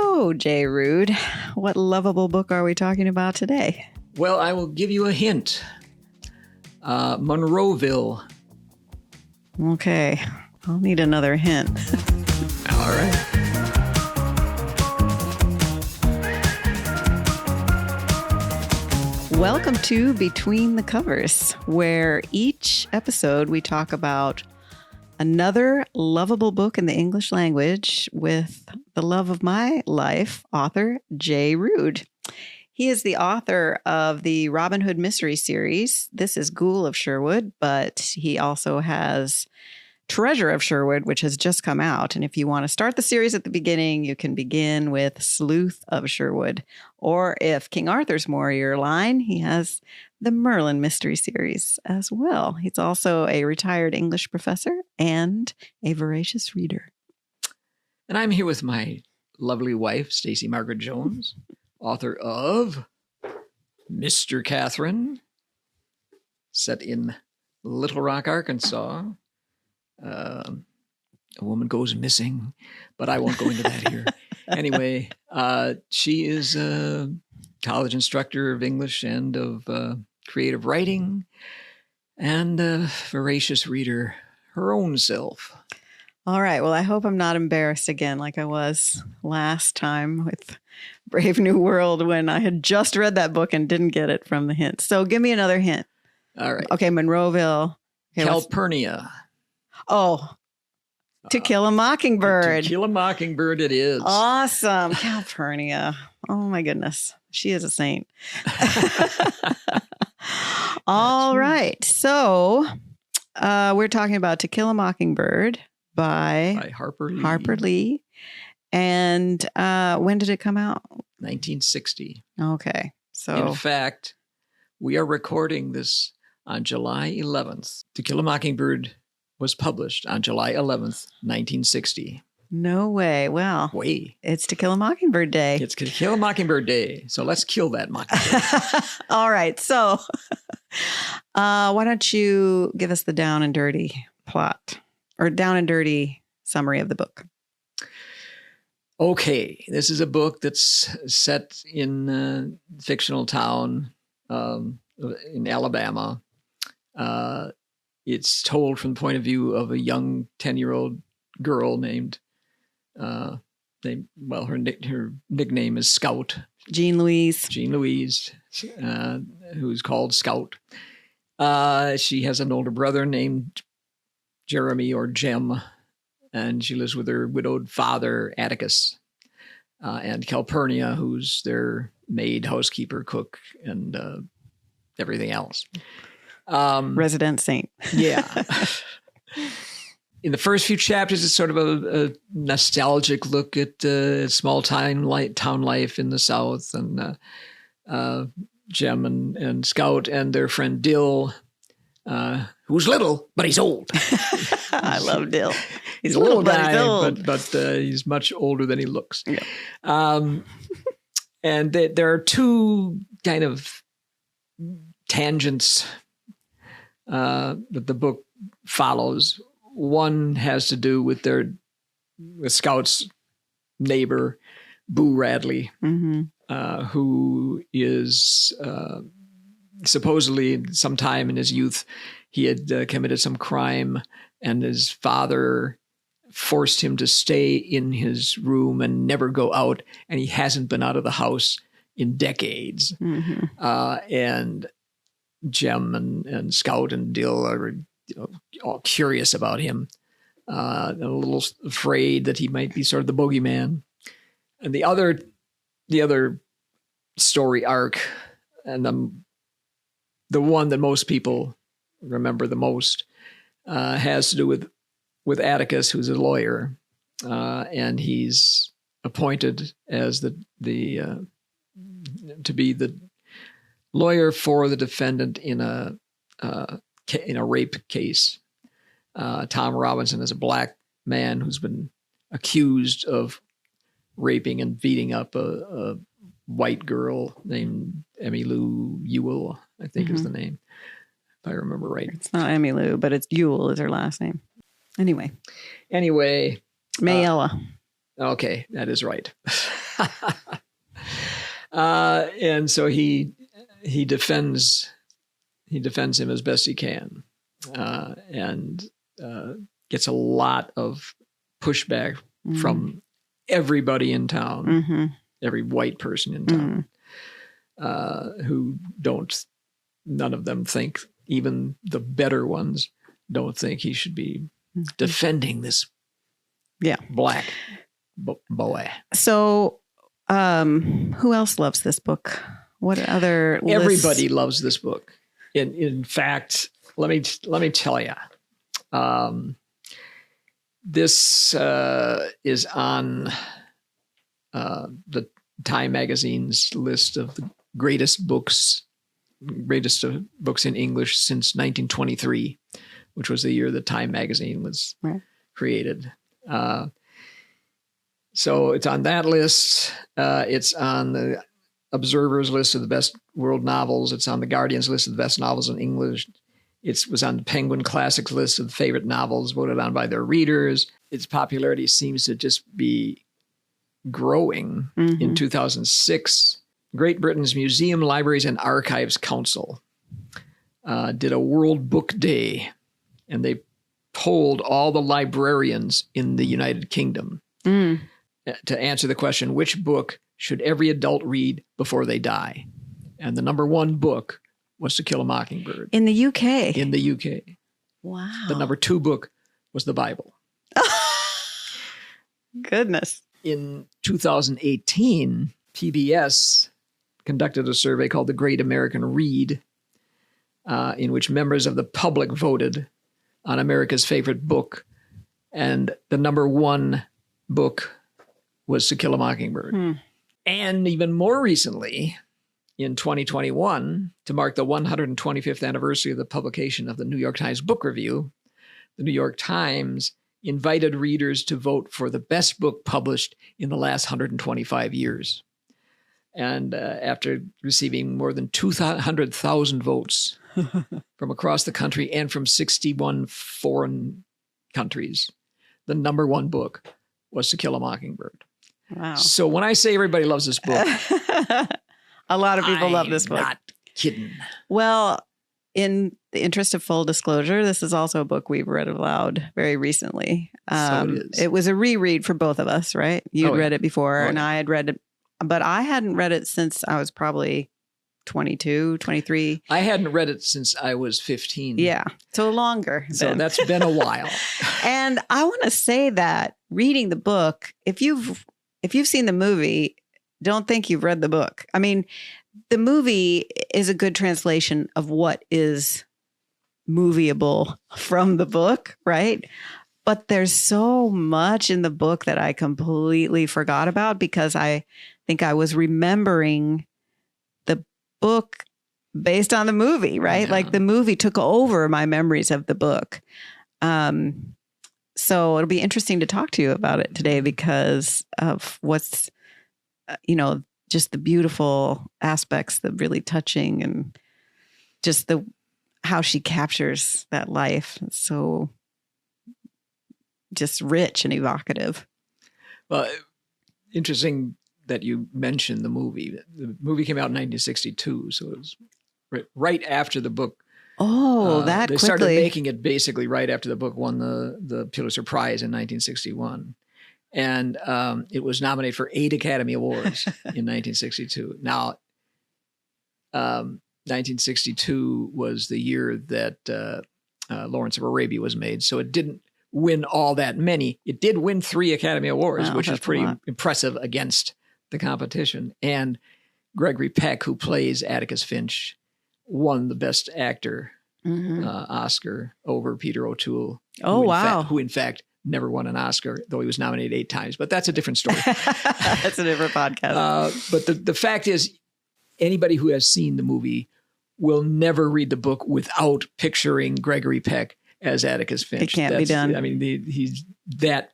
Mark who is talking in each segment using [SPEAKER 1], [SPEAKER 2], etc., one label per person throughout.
[SPEAKER 1] So, Jay Ruud, what lovable book are we talking about today?
[SPEAKER 2] Well, I will give you a hint. Monroeville.
[SPEAKER 1] Okay, I'll need another hint.
[SPEAKER 2] All right.
[SPEAKER 1] Welcome to Between the Covers, where each episode we talk about another lovable book in the English language with the love of my life, author Jay Ruud. He is the author of the Robin Hood Mystery series. This is Ghoul of Sherwood, but he also has Treasure of Sherwood, which has just come out. And if you want to start the series at the beginning, you can begin with Sleuth of Sherwood. Or if King Arthur's more your line, he has the Merlin Mystery series as well. He's also a retired English professor and a voracious reader.
[SPEAKER 2] And I'm here with my lovely wife, Stacey Margaret Jones, author of Mr. Catherine, set in Little Rock, Arkansas. A woman goes missing, but I won't go into that here. Anyway, she is a college instructor of English and of creative writing and a voracious reader her own self.
[SPEAKER 1] All right. Well, I hope I'm not embarrassed again like I was last time with Brave New World when I had just read that book and didn't get it from the hint. So give me another hint.
[SPEAKER 2] All right.
[SPEAKER 1] Okay, Monroeville. Okay,
[SPEAKER 2] Calpurnia.
[SPEAKER 1] Oh, To Kill a Mockingbird.
[SPEAKER 2] To Kill a Mockingbird it is.
[SPEAKER 1] Awesome. Calpurnia. Oh, my goodness. She is a saint. All right. So we're talking about To Kill a Mockingbird by
[SPEAKER 2] Harper Lee.
[SPEAKER 1] Harper Lee. And when did it come out?
[SPEAKER 2] 1960.
[SPEAKER 1] Okay. So
[SPEAKER 2] in fact, we are recording this on July 11th. To Kill a Mockingbird was published on July 11th, 1960.
[SPEAKER 1] No way. Well, it's To Kill a Mockingbird Day.
[SPEAKER 2] It's To Kill a Mockingbird Day. So let's kill that mockingbird.
[SPEAKER 1] All right. So why don't you give us the down and dirty plot or down and dirty summary of the book?
[SPEAKER 2] Okay. This is a book that's set in a fictional town in Alabama. It's told from the point of view of a young 10-year-old girl named, her nickname is Scout.
[SPEAKER 1] Jean Louise,
[SPEAKER 2] who's called Scout. She has an older brother named Jeremy or Jem, and she lives with her widowed father, Atticus, and Calpurnia, who's their maid, housekeeper, cook, and everything else.
[SPEAKER 1] Resident saint.
[SPEAKER 2] Yeah. In the first few chapters, it's sort of a nostalgic look at small town life in the South, and Jem and Scout and their friend Dill, who's little, but he's old.
[SPEAKER 1] I love Dill.
[SPEAKER 2] He's a little guy, but he's much older than he looks. Yeah. And there are two kind of tangents that the book follows. One has to do with Scout's neighbor, Boo Radley, who is supposedly sometime in his youth, he had committed some crime, and his father forced him to stay in his room and never go out, and he hasn't been out of the house in decades. And Jem and Scout and Dill are all curious about him, a little afraid that he might be sort of the bogeyman. And the other story arc, and the one that most people remember the most, has to do with Atticus, who's a lawyer, and he's appointed as to be the lawyer for the defendant in a rape case. Tom Robinson is a black man who's been accused of raping and beating up a white girl named Emmylou Ewell, I think is the name, if I remember right.
[SPEAKER 1] It's not Emmylou, but it's Ewell is her last name. Anyway.
[SPEAKER 2] Mayella. Okay, that is right. And so he defends him as best he can, and gets a lot of pushback from everybody in town, every white person in town, who none of them think, even the better ones don't think he should be defending this black boy.
[SPEAKER 1] So who else loves this book? What other lists?
[SPEAKER 2] Everybody loves this book. In fact, let me tell you, this is on the Time magazine's list of the greatest books in English since 1923, which was the year the Time magazine was created. So it's on that list. It's on the Observer's list of the best world novels. It's on the Guardian's list of the best novels in English. It was on the Penguin Classics list of favorite novels voted on by their readers. Its popularity seems to just be growing. In 2006, Great Britain's Museum, Libraries, and Archives Council did a World Book Day, and they polled all the librarians in the United Kingdom to answer the question, which book should every adult read before they die? And the number one book was To Kill a Mockingbird.
[SPEAKER 1] In the UK?
[SPEAKER 2] In the UK.
[SPEAKER 1] Wow.
[SPEAKER 2] The number two book was the Bible.
[SPEAKER 1] Goodness.
[SPEAKER 2] In 2018, PBS conducted a survey called The Great American Read, in which members of the public voted on America's favorite book. And the number one book was To Kill a Mockingbird. And even more recently, in 2021, to mark the 125th anniversary of the publication of the New York Times Book Review, the New York Times invited readers to vote for the best book published in the last 125 years. And after receiving more than 200,000 votes from across the country and from 61 foreign countries, the number one book was To Kill a Mockingbird.
[SPEAKER 1] Wow.
[SPEAKER 2] So when I say everybody loves this book,
[SPEAKER 1] a lot of people love this book.
[SPEAKER 2] I'm not kidding.
[SPEAKER 1] Well, in the interest of full disclosure, this is also a book we've read aloud very recently.
[SPEAKER 2] So it is.
[SPEAKER 1] It was a reread for both of us, right? You'd read it before, and I had read it, but I hadn't read it since I was probably 22, 23.
[SPEAKER 2] I hadn't read it since I was 15.
[SPEAKER 1] Yeah, so longer.
[SPEAKER 2] So that's been a while.
[SPEAKER 1] And I want to say that reading the book, if you've seen the movie, don't think you've read the book. I mean, the movie is a good translation of what is movieable from the book, right? But there's so much in the book that I completely forgot about because I think I was remembering the book based on the movie, right?
[SPEAKER 2] Yeah.
[SPEAKER 1] Like the movie took over my memories of the book. So it'll be interesting to talk to you about it today because of what's, just the beautiful aspects, the really touching, and just how she captures that life. It's so just rich and evocative.
[SPEAKER 2] Well, interesting that you mentioned the movie. The movie came out in 1962, so it was right after the book.
[SPEAKER 1] Oh, that
[SPEAKER 2] they
[SPEAKER 1] quickly.
[SPEAKER 2] started making it basically right after the book won the Pulitzer Prize in 1961. And it was nominated for 8 Academy Awards in 1962. Now, 1962 was the year that Lawrence of Arabia was made. So it didn't win all that many. It did win 3 Academy Awards, which is pretty impressive against the competition. And Gregory Peck, who plays Atticus Finch, won the Best Actor Oscar over Peter O'Toole. Who in fact never won an Oscar, though he was nominated 8 times. But that's a different story.
[SPEAKER 1] That's a different podcast.
[SPEAKER 2] But the fact is, anybody who has seen the movie will never read the book without picturing Gregory Peck as Atticus Finch.
[SPEAKER 1] It can't be done.
[SPEAKER 2] I mean, he's that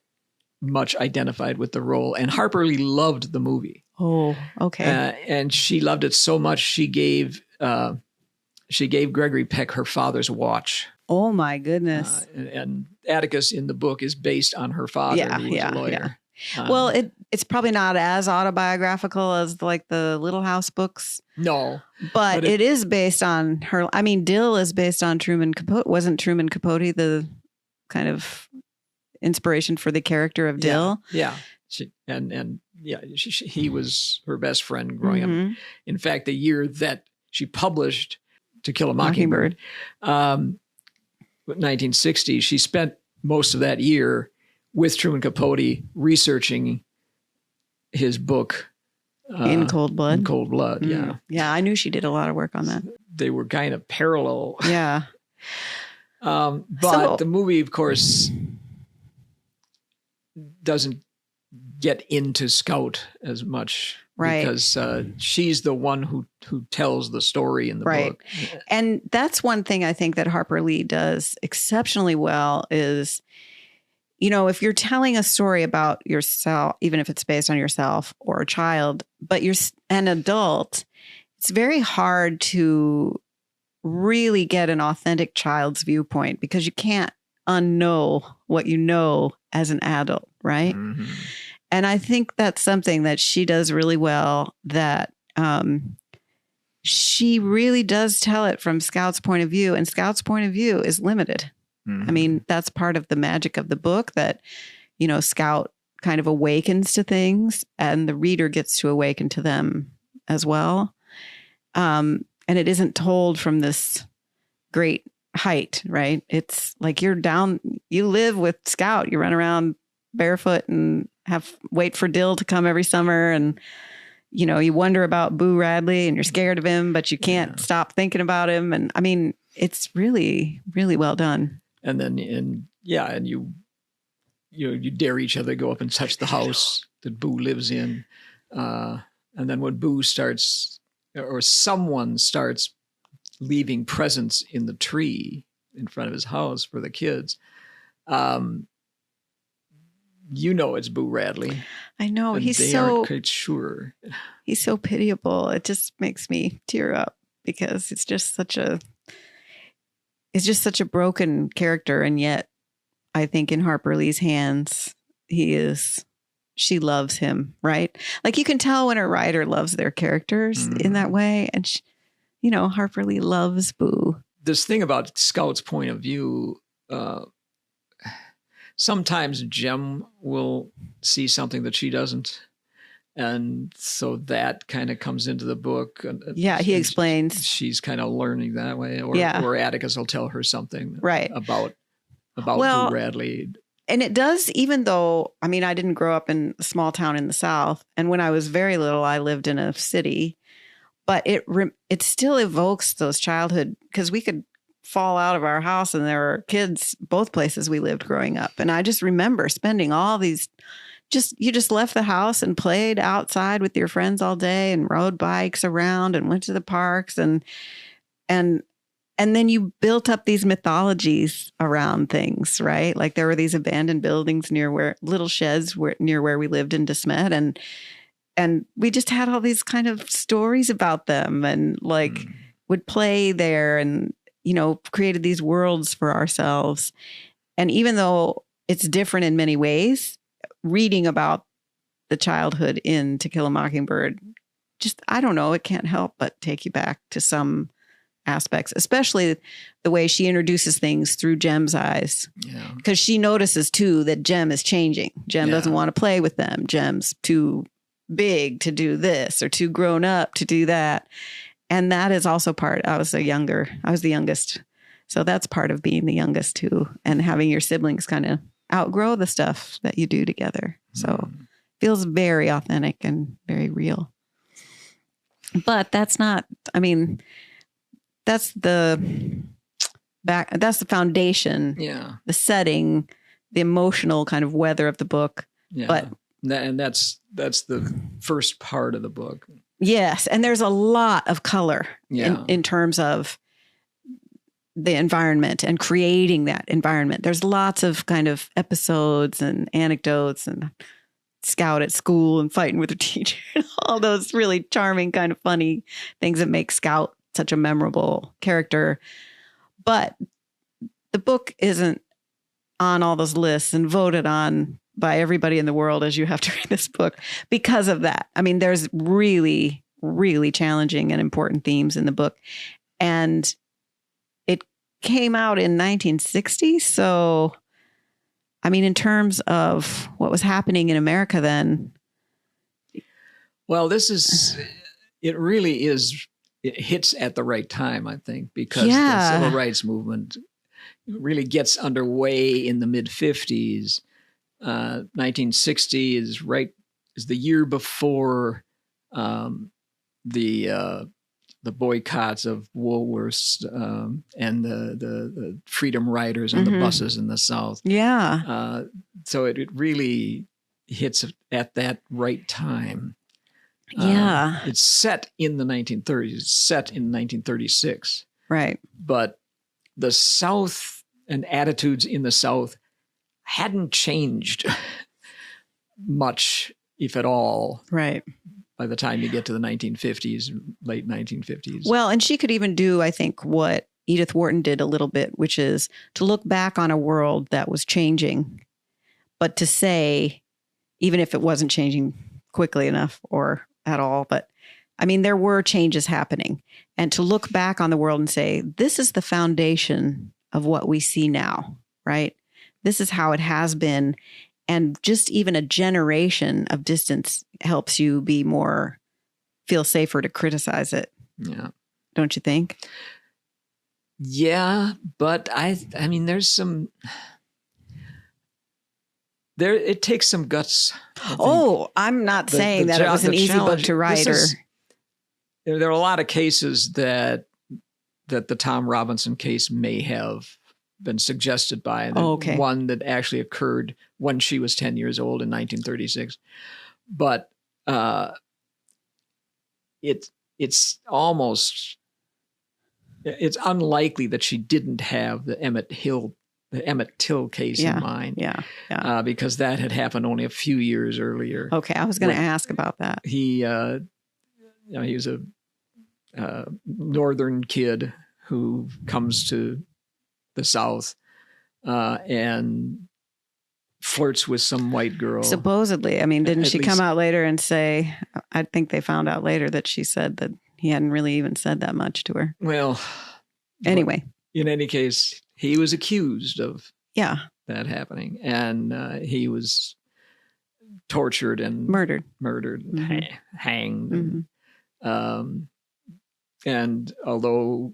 [SPEAKER 2] much identified with the role. And Harper Lee loved the movie.
[SPEAKER 1] Oh, okay.
[SPEAKER 2] And she loved it so much she gave Gregory Peck her father's watch.
[SPEAKER 1] Oh my goodness.
[SPEAKER 2] And Atticus in the book is based on her father, who was a lawyer.
[SPEAKER 1] Well, it's probably not as autobiographical as like the Little House books.
[SPEAKER 2] No.
[SPEAKER 1] But it is based on her. I mean, Dill is based on Truman Capote. Wasn't Truman Capote the kind of inspiration for the character of Dill?
[SPEAKER 2] Yeah. He was her best friend growing up. In fact, the year that she published To Kill a Mockingbird, 1960, she spent most of that year with Truman Capote researching his book.
[SPEAKER 1] In Cold Blood.
[SPEAKER 2] In Cold Blood, yeah.
[SPEAKER 1] Yeah, I knew she did a lot of work on that.
[SPEAKER 2] They were kind of parallel.
[SPEAKER 1] Yeah.
[SPEAKER 2] But the movie, of course, doesn't get into Scout as much.
[SPEAKER 1] Right.
[SPEAKER 2] Because she's the one who tells the story in the book.
[SPEAKER 1] And that's one thing I think that Harper Lee does exceptionally well is, you know, if you're telling a story about yourself, even if it's based on yourself or a child, but you're an adult, it's very hard to really get an authentic child's viewpoint because you can't unknow what you know as an adult, right? Mm-hmm. And I think that's something that she does really well, that she really does tell it from Scout's point of view, and Scout's point of view is limited. I mean, that's part of the magic of the book, that, you know, Scout kind of awakens to things and the reader gets to awaken to them as well. And it isn't told from this great height, right? It's like you live with Scout, you run around barefoot and wait for Dill to come every summer. And, you know, you wonder about Boo Radley and you're scared of him, but you can't stop thinking about him. And I mean, it's really, really well done.
[SPEAKER 2] And then, you dare each other go up and touch the house that Boo lives in. And then when Boo starts, or someone starts leaving presents in the tree in front of his house for the kids, you know it's Boo Radley.
[SPEAKER 1] I know.
[SPEAKER 2] And
[SPEAKER 1] He's
[SPEAKER 2] they
[SPEAKER 1] so
[SPEAKER 2] aren't quite sure.
[SPEAKER 1] He's so pitiable. It just makes me tear up because it's just such a broken character. And yet I think in Harper Lee's hands, she loves him, right? Like you can tell when a writer loves their characters in that way. And Harper Lee loves Boo.
[SPEAKER 2] This thing about Scout's point of view, sometimes Jem will see something that she doesn't. And so that kind of comes into the book.
[SPEAKER 1] Yeah, he explains.
[SPEAKER 2] She's kind of learning that way. Or Atticus will tell her something about Boo Radley.
[SPEAKER 1] And it does, even though, I mean, I didn't grow up in a small town in the South. And when I was very little, I lived in a city. But it still evokes those childhood, because we could fall out of our house and there were kids both places we lived growing up. And I just remember spending all these, you just left the house and played outside with your friends all day and rode bikes around and went to the parks and then you built up these mythologies around things, right? Like there were these abandoned buildings little sheds near where we lived in De Smet, and we just had all these kind of stories about them and would play there and, created these worlds for ourselves. And even though it's different in many ways, reading about the childhood in To Kill a Mockingbird, I don't know, it can't help but take you back to some aspects, especially the way she introduces things through Jem's eyes. Yeah. Because she notices too that Jem is changing. Jem doesn't want to play with them. Jem's too big to do this or too grown up to do that. And that is also I was the youngest. So that's part of being the youngest too. And having your siblings kind of outgrow the stuff that you do together. So it feels very authentic and very real. But that's not, I mean, that's the foundation, the setting, the emotional kind of weather of the book. Yeah. But
[SPEAKER 2] that's the first part of the book.
[SPEAKER 1] Yes. And there's a lot of color in terms of the environment and creating that environment. There's lots of kind of episodes and anecdotes and Scout at school and fighting with her teacher and all those really charming kind of funny things that make Scout such a memorable character. But the book isn't on all those lists and voted on by everybody in the world as you have to read this book because of that. I mean, there's really, really challenging and important themes in the book. And it came out in 1960. So, I mean, in terms of what was happening in America then.
[SPEAKER 2] Well, it really is, it hits at the right time, I think, because the civil rights movement really gets underway in the mid-50s. 1960 is the year before the boycotts of Woolworths and the Freedom Riders on the buses in the South.
[SPEAKER 1] Yeah.
[SPEAKER 2] So it really hits at that right time.
[SPEAKER 1] Yeah.
[SPEAKER 2] It's set in the 1930s. It's set in 1936.
[SPEAKER 1] Right.
[SPEAKER 2] But the South and attitudes in the South hadn't changed much, if at all.
[SPEAKER 1] Right.
[SPEAKER 2] By the time you get to the 1950s, late 1950s.
[SPEAKER 1] Well, and she could even do, I think, what Edith Wharton did a little bit, which is to look back on a world that was changing, but to say, even if it wasn't changing quickly enough or at all, but I mean, there were changes happening, and to look back on the world and say, this is the foundation of what we see now, right? This is how it has been. And just even a generation of distance helps you feel safer to criticize it.
[SPEAKER 2] Yeah.
[SPEAKER 1] Don't you think?
[SPEAKER 2] Yeah, but I mean, it takes some guts.
[SPEAKER 1] I'm not saying that it was an easy book to write.
[SPEAKER 2] There are a lot of cases that the Tom Robinson case may have been suggested by. One that actually occurred when she was 10 years old in 1936. But it's unlikely that she didn't have the Emmett Till case in mind.
[SPEAKER 1] Yeah.
[SPEAKER 2] Because that had happened only a few years earlier.
[SPEAKER 1] Okay, I was going to ask about that.
[SPEAKER 2] He was a northern kid who comes to the South and flirts with some white girl.
[SPEAKER 1] Supposedly. I mean, didn't she come out later and say, I think they found out later that she said that he hadn't really even said that much to her.
[SPEAKER 2] Well,
[SPEAKER 1] anyway.
[SPEAKER 2] In any case, he was accused of that happening. And he was tortured and murdered, hanged. And although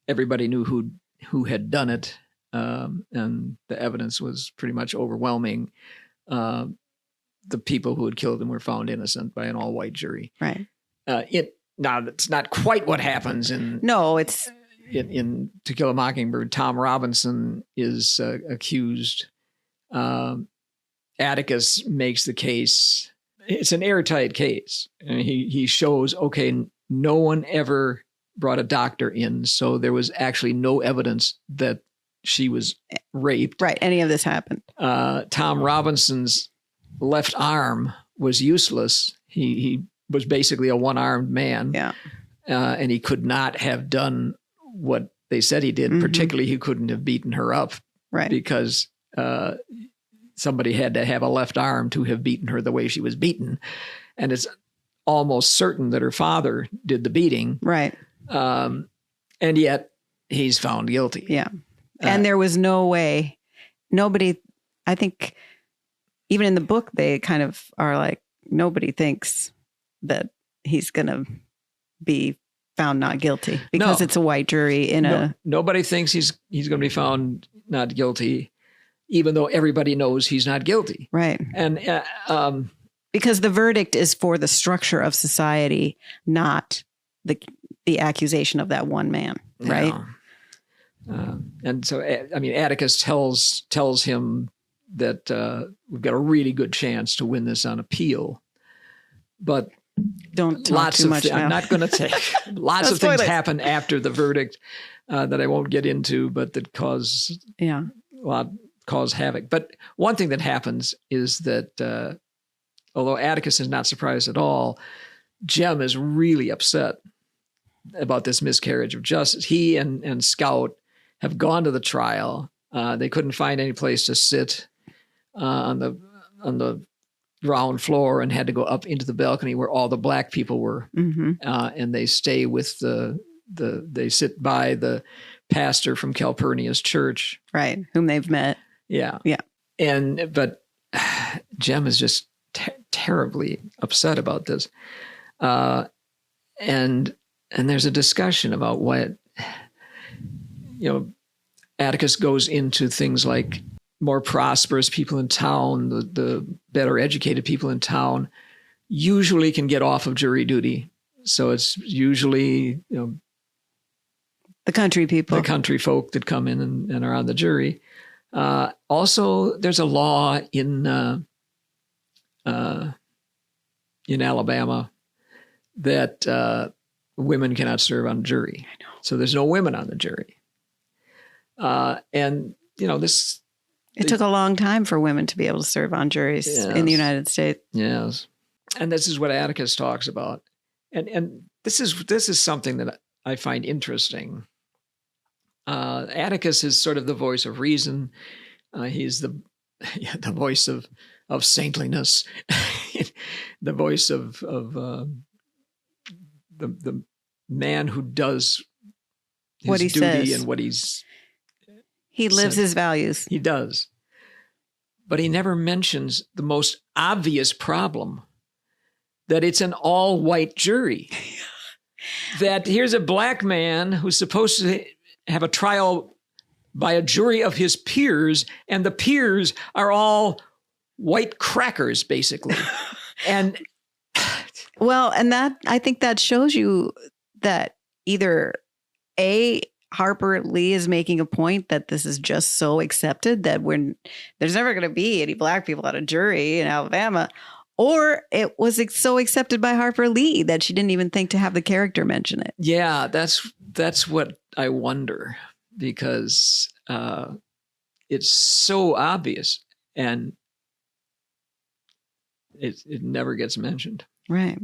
[SPEAKER 2] everybody knew who had done it, and the evidence was pretty much overwhelming, the people who had killed him were found innocent by an all-white jury.
[SPEAKER 1] Right.
[SPEAKER 2] Now, it's not quite what happens in To Kill a Mockingbird. Tom Robinson is accused. Atticus makes the case. It's an airtight case. And he shows, okay, no one ever brought a doctor in, so there was actually no evidence that she was raped.
[SPEAKER 1] Right, any of this happened.
[SPEAKER 2] Tom Robinson's left arm was useless. He was basically a one-armed man.
[SPEAKER 1] Yeah.
[SPEAKER 2] And he could not have done what they said he did. Particularly, he couldn't have beaten her up.
[SPEAKER 1] Right.
[SPEAKER 2] Because somebody had to have a left arm to have beaten her the way she was beaten. And it's almost certain that her father did the beating.
[SPEAKER 1] Right.
[SPEAKER 2] And yet he's found guilty.
[SPEAKER 1] Yeah. And there was no way, nobody, I think even in the book, they kind of are like, nobody thinks that he's going to be found not guilty because it's a white jury
[SPEAKER 2] nobody thinks he's going to be found not guilty, even though everybody knows he's not guilty.
[SPEAKER 1] Right.
[SPEAKER 2] And,
[SPEAKER 1] because the verdict is for the structure of society, not the accusation of that one man. Right.
[SPEAKER 2] And so, I mean, Atticus tells him that we've got a really good chance to win this on appeal, but
[SPEAKER 1] don't talk too much.
[SPEAKER 2] I'm not going to take lots of things happen after the verdict that I won't get into, but that cause havoc. But one thing that happens is that although Atticus is not surprised at all, Jem is really upset about this miscarriage of justice. He and Scout have gone to the trial. They couldn't find any place to sit on the ground floor and had to go up into the balcony where all the black people were.
[SPEAKER 1] Mm-hmm.
[SPEAKER 2] And they stay with they sit by the pastor from Calpurnia's church.
[SPEAKER 1] Right. Whom they've met.
[SPEAKER 2] Yeah.
[SPEAKER 1] Yeah.
[SPEAKER 2] But Jem is just terribly upset about this. And there's a discussion about what, Atticus goes into things like more prosperous people in town, the better educated people in town usually can get off of jury duty. So it's usually,
[SPEAKER 1] the country people,
[SPEAKER 2] the country folk that come in and are on the jury. Also, there's a law in Alabama that women cannot serve on jury.
[SPEAKER 1] I know.
[SPEAKER 2] So there's no women on the jury.
[SPEAKER 1] It took a long time for women to be able to serve on juries in the United States.
[SPEAKER 2] Yes. And this is what Atticus talks about. And this is something that I find interesting. Atticus is sort of the voice of reason. He's the voice of saintliness, the voice of the man who does his
[SPEAKER 1] what he
[SPEAKER 2] duty
[SPEAKER 1] says.
[SPEAKER 2] And what
[SPEAKER 1] he lives his values.
[SPEAKER 2] He does. But he never mentions the most obvious problem, that it's an all-white jury. That here's a black man who's supposed to have a trial by a jury of his peers, and the peers are all white crackers, basically. And
[SPEAKER 1] I think that shows you that either Harper Lee is making a point that this is just so accepted that there's never going to be any black people on a jury in Alabama, or it was so accepted by Harper Lee that she didn't even think to have the character mention it.
[SPEAKER 2] Yeah, that's what I wonder, because it's so obvious and it never gets mentioned.
[SPEAKER 1] Right.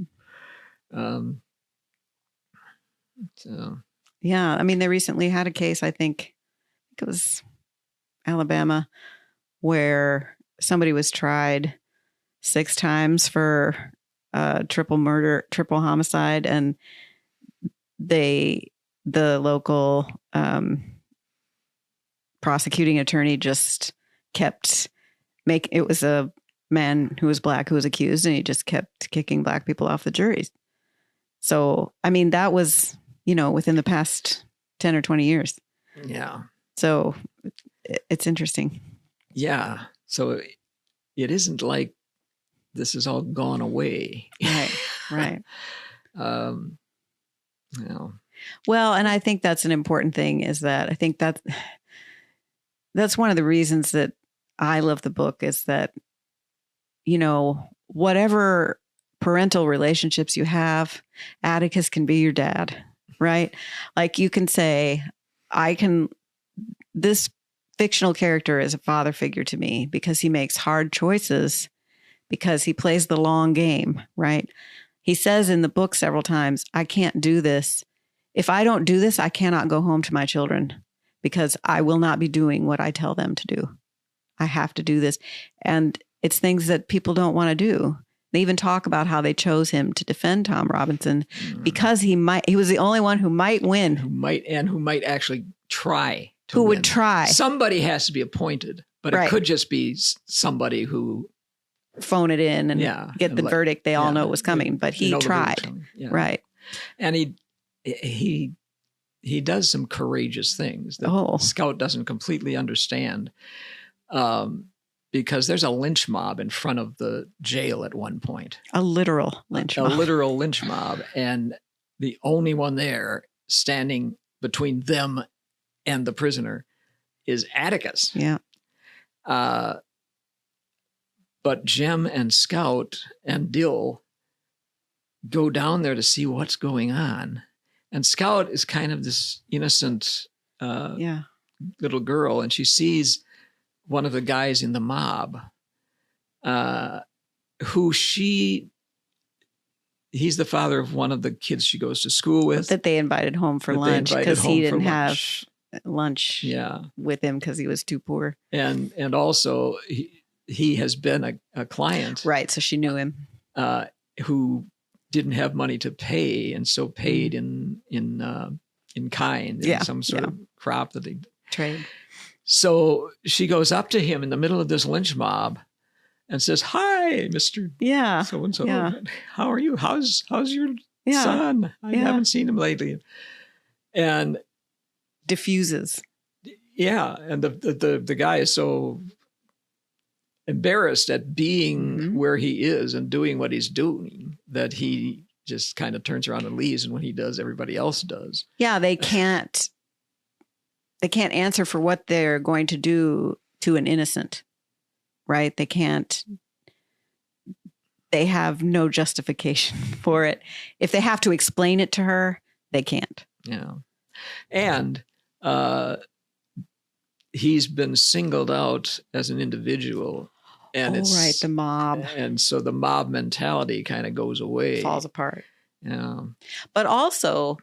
[SPEAKER 2] So.
[SPEAKER 1] Yeah, I mean, they recently had a case, I think it was Alabama, where somebody was tried 6 times for triple murder, triple homicide, and the local prosecuting attorney just kept it was a man who was black who was accused, and he just kept kicking black people off the juries. So, I mean, that was, within the past 10 or 20 years.
[SPEAKER 2] Yeah.
[SPEAKER 1] So it's interesting.
[SPEAKER 2] Yeah. So it isn't like this has all gone away.
[SPEAKER 1] Right.
[SPEAKER 2] Well,
[SPEAKER 1] and I think that's an important thing, is that I think that's one of the reasons that I love the book, is that, whatever parental relationships you have, Atticus can be your dad, right? Like, you can say, this fictional character is a father figure to me because he makes hard choices, because he plays the long game, right? He says in the book several times, I can't do this. If I don't do this, I cannot go home to my children, because I will not be doing what I tell them to do. I have to do this. And it's things that people don't want to do. They even talk about how they chose him to defend Tom Robinson because he was the only one who might win. Who
[SPEAKER 2] might actually try to
[SPEAKER 1] win.
[SPEAKER 2] Who
[SPEAKER 1] would try.
[SPEAKER 2] Somebody has to be appointed, but it could just be somebody who
[SPEAKER 1] phone it in and get the verdict they all know was coming, but he tried. Yeah. Right.
[SPEAKER 2] And he does some courageous things that Scout doesn't completely understand. Because there's a lynch mob in front of the jail at one point.
[SPEAKER 1] A literal lynch mob.
[SPEAKER 2] A literal lynch mob. And the only one there standing between them and the prisoner is Atticus.
[SPEAKER 1] Yeah.
[SPEAKER 2] But Jem and Scout and Dill go down there to see what's going on. And Scout is kind of this innocent little girl, and she sees one of the guys in the mob, he's the father of one of the kids she goes to school with.
[SPEAKER 1] That they invited home for lunch because he didn't have lunch with him because he was too poor.
[SPEAKER 2] And also he has been a client,
[SPEAKER 1] Right. So she knew him.
[SPEAKER 2] Who didn't have money to pay, and so paid in kind, in some sort of crop that they
[SPEAKER 1] trade.
[SPEAKER 2] So she goes up to him in the middle of this lynch mob and says, "Hi, Mr. So and so. How are you? How's your son? I haven't seen him lately." And
[SPEAKER 1] diffuses.
[SPEAKER 2] Yeah, and the guy is so embarrassed at being where he is and doing what he's doing that he just kind of turns around and leaves, and when he does, everybody else does.
[SPEAKER 1] Yeah, they can't answer for what they're going to do to an innocent, right? They have no justification for it. If they have to explain it to her, they can't.
[SPEAKER 2] Yeah. And he's been singled out as an individual. And
[SPEAKER 1] right, the mob.
[SPEAKER 2] And so the mob mentality kind of goes away.
[SPEAKER 1] Falls apart.
[SPEAKER 2] Yeah.
[SPEAKER 1] But also,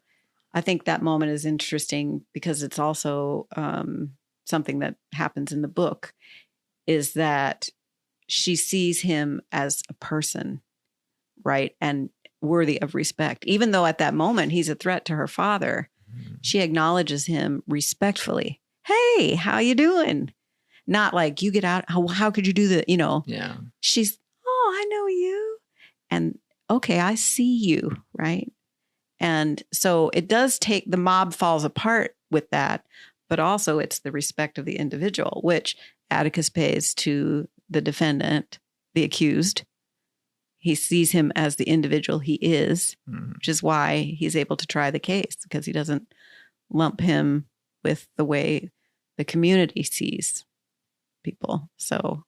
[SPEAKER 1] I think that moment is interesting because it's also something that happens in the book, is that she sees him as a person, right? And worthy of respect. Even though at that moment he's a threat to her father, she acknowledges him respectfully. Hey, how you doing? Not like, you get out. How could you do that?
[SPEAKER 2] Yeah.
[SPEAKER 1] She's, oh, I know you. And okay, I see you. Right. And so it does take, the mob falls apart with that, but also it's the respect of the individual, which Atticus pays to the defendant, the accused. He sees him as the individual he is, which is why he's able to try the case, because he doesn't lump him with the way the community sees people. So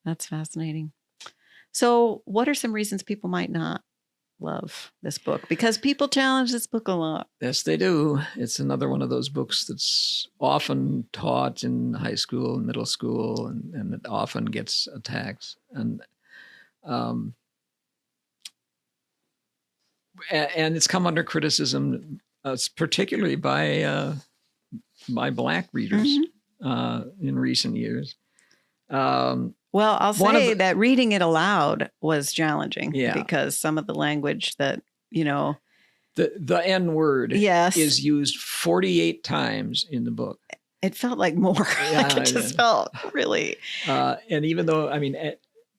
[SPEAKER 1] that's fascinating. So what are some reasons people might not love this book? Because people challenge this book a lot.
[SPEAKER 2] Yes, they do. It's another one of those books that's often taught in high school and middle school, and it often gets attacks. And it's come under criticism, particularly by Black readers in recent years.
[SPEAKER 1] Well, I'll say that reading it aloud was challenging because some of the language that,
[SPEAKER 2] the N word is used 48 times in the book.
[SPEAKER 1] It felt like more. It just felt really.
[SPEAKER 2] And even though,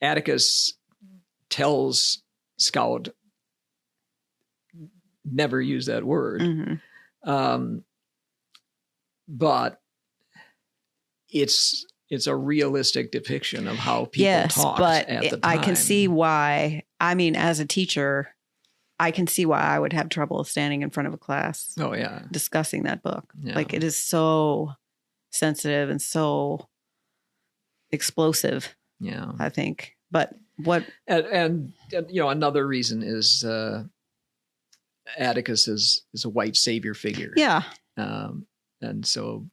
[SPEAKER 2] Atticus tells Scout, never use that word. But it's a realistic depiction of how people talked at the time.
[SPEAKER 1] I can see why. As a teacher, I can see why I would have trouble standing in front of a class.
[SPEAKER 2] Oh, yeah.
[SPEAKER 1] Discussing that book.
[SPEAKER 2] Yeah.
[SPEAKER 1] Like, it is so sensitive and so explosive.
[SPEAKER 2] Yeah.
[SPEAKER 1] I think. But what...
[SPEAKER 2] And another reason is Atticus is a white savior figure.
[SPEAKER 1] Yeah.
[SPEAKER 2] And so,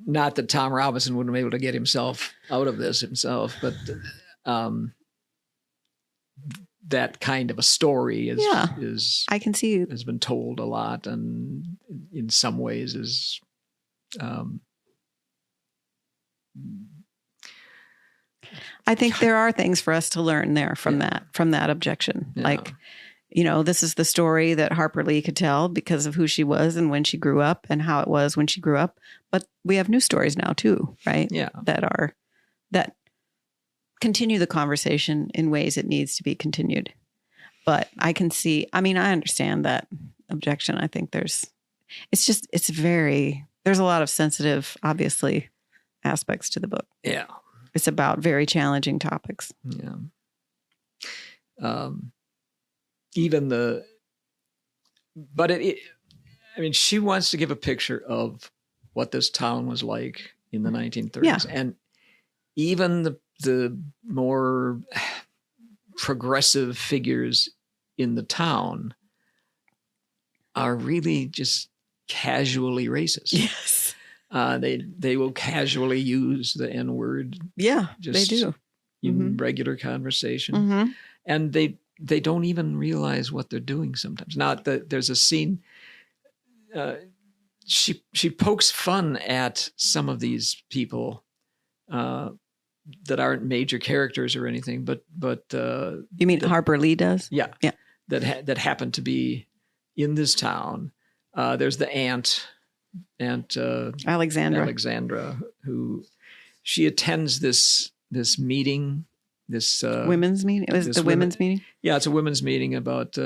[SPEAKER 2] not that Tom Robinson wouldn't be able to get himself out of this himself, but that kind of a story is
[SPEAKER 1] I can see
[SPEAKER 2] has been told a lot, and in some ways is
[SPEAKER 1] I think there are things for us to learn there from that objection.
[SPEAKER 2] Yeah.
[SPEAKER 1] Like, this is the story that Harper Lee could tell because of who she was and when she grew up and how it was when she grew up. But we have new stories now too, right?
[SPEAKER 2] Yeah.
[SPEAKER 1] That continue the conversation in ways it needs to be continued. But I can see, I understand that objection. I think there's a lot of sensitive, obviously, aspects to the book.
[SPEAKER 2] Yeah.
[SPEAKER 1] It's about very challenging topics.
[SPEAKER 2] Yeah. She wants to give a picture of what this town was like in the 1930s.
[SPEAKER 1] Yeah.
[SPEAKER 2] And even the more progressive figures in the town are really just casually racist.
[SPEAKER 1] Yes.
[SPEAKER 2] They will casually use the N word.
[SPEAKER 1] Yeah, they do.
[SPEAKER 2] In regular conversation. And they don't even realize what they're doing sometimes. Not that there's a scene, she pokes fun at some of these people that aren't major characters or anything, but
[SPEAKER 1] you mean Harper Lee does?
[SPEAKER 2] Yeah,
[SPEAKER 1] yeah.
[SPEAKER 2] That happen to be in this town. There's the Aunt Alexandra, who she attends this meeting. This
[SPEAKER 1] women's meeting. It was the women's meeting.
[SPEAKER 2] Yeah, it's a women's meeting about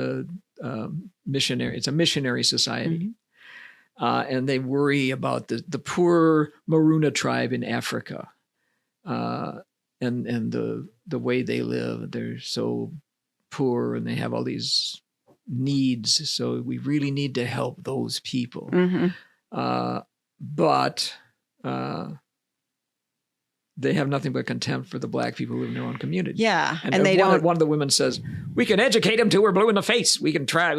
[SPEAKER 2] missionary. It's a missionary society, and they worry about the poor Maruna tribe in Africa, and the way they live. They're so poor, and they have all these needs. So we really need to help those people. But they have nothing but contempt for the black people who live in their own community.
[SPEAKER 1] Yeah.
[SPEAKER 2] And they don't. One of the women says, we can educate them till we're blue in the face. We can try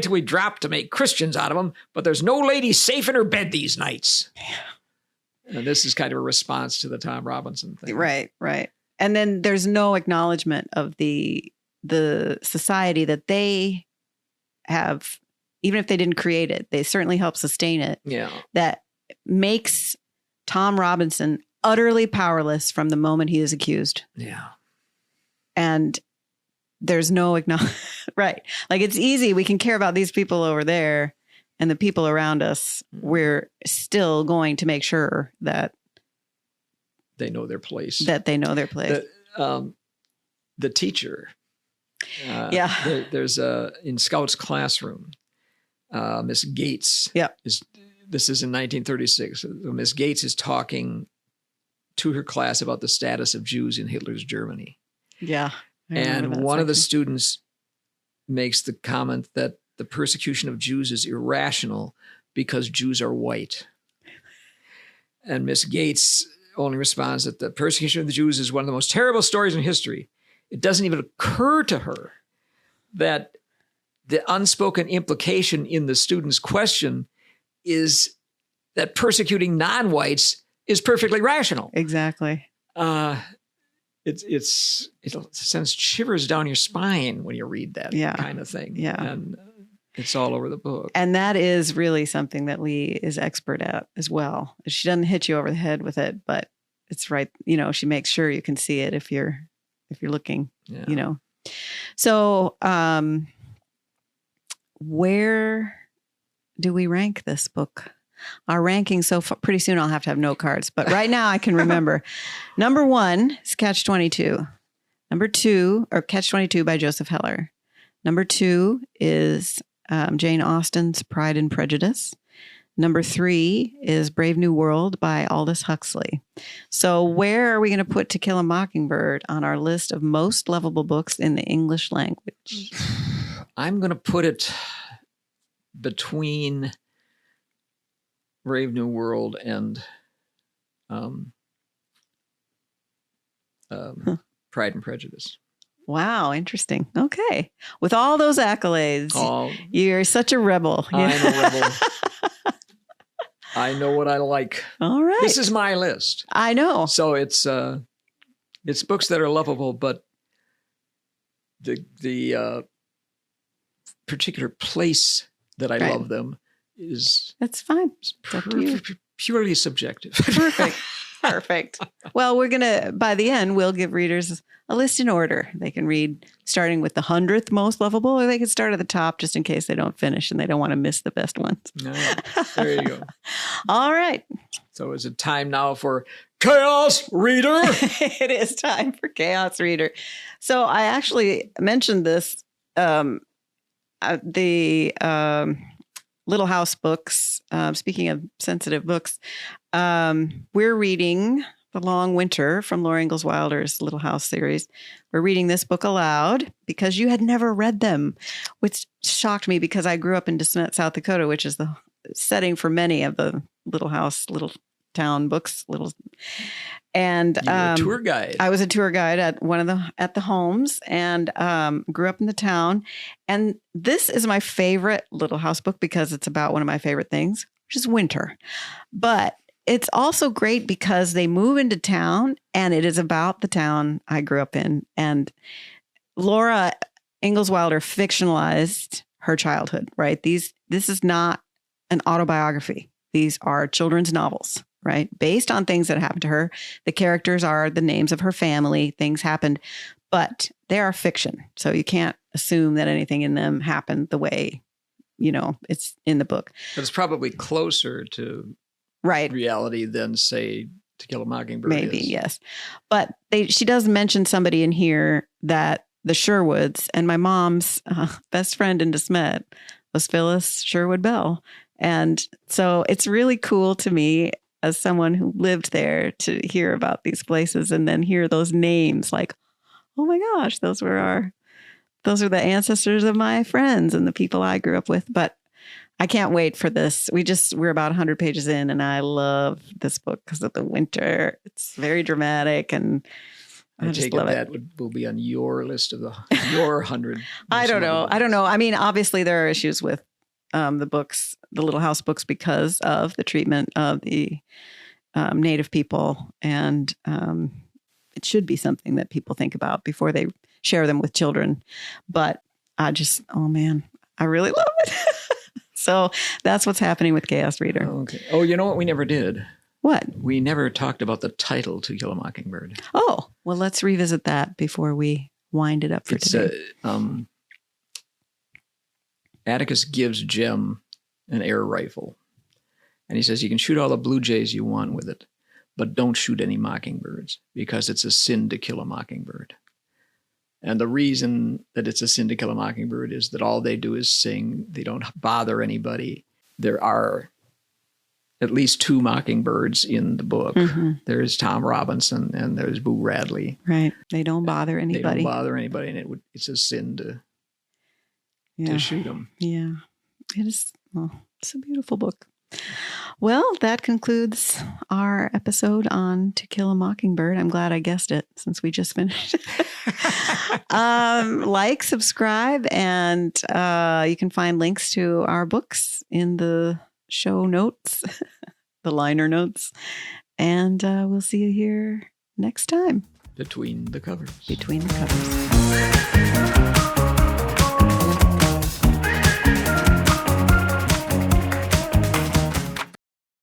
[SPEAKER 2] till we drop to make Christians out of them, but there's no lady safe in her bed these nights. Yeah. And this is kind of a response to the Tom Robinson thing.
[SPEAKER 1] Right. And then there's no acknowledgement of the society that they have, even if they didn't create it, they certainly help sustain it.
[SPEAKER 2] Yeah. That
[SPEAKER 1] makes Tom Robinson utterly powerless from the moment he is accused.
[SPEAKER 2] Yeah.
[SPEAKER 1] And there's no right. Like, it's easy. We can care about these people over there, and the people around us, we're still going to make sure that
[SPEAKER 2] they know their place.
[SPEAKER 1] The
[SPEAKER 2] teacher. There's in Scout's classroom, Miss Gates.
[SPEAKER 1] Yeah.
[SPEAKER 2] This is in 1936. Miss Gates is talking to her class about the status of Jews in Hitler's Germany.
[SPEAKER 1] Yeah.
[SPEAKER 2] And one of the students makes the comment that the persecution of Jews is irrational because Jews are white. And Miss Gates only responds that the persecution of the Jews is one of the most terrible stories in history. It doesn't even occur to her that the unspoken implication in the student's question is that persecuting non-whites is perfectly rational.
[SPEAKER 1] Exactly.
[SPEAKER 2] It sends shivers down your spine when you read that kind of thing.
[SPEAKER 1] Yeah.
[SPEAKER 2] And it's all over the book.
[SPEAKER 1] And that is really something that Lee is expert at as well. She doesn't hit you over the head with it, but it's right. She makes sure you can see it if you're looking, So, where do we rank this book? Our ranking so far, pretty soon I'll have to have note cards, but right now I can remember. Number 1 is Catch-22. Number 2, or Catch-22 by Joseph Heller. Number 2 is Jane Austen's Pride and Prejudice. Number 3 is Brave New World by Aldous Huxley. So where are we going to put To Kill a Mockingbird on our list of most lovable books in the English language?
[SPEAKER 2] I'm going to put it between Brave New World and Pride and Prejudice.
[SPEAKER 1] Wow, interesting. Okay. With all those accolades, you're such a rebel.
[SPEAKER 2] I'm a rebel. I know what I like.
[SPEAKER 1] All right.
[SPEAKER 2] This is my list.
[SPEAKER 1] I know.
[SPEAKER 2] So it's books that are lovable, but the particular place that I love them is
[SPEAKER 1] that's fine.
[SPEAKER 2] Purely subjective.
[SPEAKER 1] Perfect. Well, we're gonna by the end we'll give readers a list in order. They can read starting with the 100th most lovable, or they can start at the top just in case they don't finish and they don't want to miss the best ones.
[SPEAKER 2] No, there you go.
[SPEAKER 1] All right.
[SPEAKER 2] So is it time now for Chaos Reader?
[SPEAKER 1] It is time for Chaos Reader. So I actually mentioned this, the Little House books. Speaking of sensitive books, we're reading The Long Winter from Laura Ingalls Wilder's Little House series. We're reading this book aloud because you had never read them, which shocked me because I grew up in DeSmet, South Dakota, which is the setting for many of the Little House, Little Town books. And
[SPEAKER 2] you were a tour guide.
[SPEAKER 1] I was a tour guide at at the homes, and grew up in the town. And this is my favorite Little House book because it's about one of my favorite things, which is winter. But it's also great because they move into town, and it is about the town I grew up in. And Laura Ingalls Wilder fictionalized her childhood, right? This is not an autobiography. These are children's novels. right? Based on things that happened to her. The characters are the names of her family. Things happened, but they are fiction. So you can't assume that anything in them happened the way, it's in the book.
[SPEAKER 2] But it's probably closer to
[SPEAKER 1] right
[SPEAKER 2] reality than, say, To Kill a Mockingbird
[SPEAKER 1] Maybe,
[SPEAKER 2] is.
[SPEAKER 1] yes. But she does mention somebody in here that the Sherwoods, and my mom's best friend in De Smet was Phyllis Sherwood Bell. And so it's really cool to me as someone who lived there to hear about these places and then hear those names like, oh my gosh, those are the ancestors of my friends and the people I grew up with. But I can't wait for this. We're about 100 pages in, and I love this book because of the winter. It's very dramatic, and I just love it.
[SPEAKER 2] That will be on your list of your 100.
[SPEAKER 1] I don't know. I mean, obviously there are issues with the books, the Little House books, because of the treatment of the Native people. And it should be something that people think about before they share them with children. But I really love it. So that's what's happening with Chaos Reader.
[SPEAKER 2] Okay. Oh, you know what we never did?
[SPEAKER 1] What?
[SPEAKER 2] We never talked about the title, To Kill a Mockingbird.
[SPEAKER 1] Oh, well, let's revisit that before we wind it up for today.
[SPEAKER 2] Atticus gives Jem an air rifle. And he says, you can shoot all the blue jays you want with it, but don't shoot any mockingbirds because it's a sin to kill a mockingbird. And the reason that it's a sin to kill a mockingbird is that all they do is sing. They don't bother anybody. There are at least 2 mockingbirds in the book. Mm-hmm. There's Tom Robinson and there's Boo Radley.
[SPEAKER 1] Right. They don't bother anybody.
[SPEAKER 2] They don't bother anybody, and it's a sin to shoot them.
[SPEAKER 1] Yeah. It is. Well, it's a beautiful book. Well, that concludes our episode on To Kill a Mockingbird. I'm glad I guessed it since we just finished. Like, subscribe, and you can find links to our books in the show notes, the liner notes. And we'll see you here next time.
[SPEAKER 2] Between the covers.
[SPEAKER 1] Between the covers.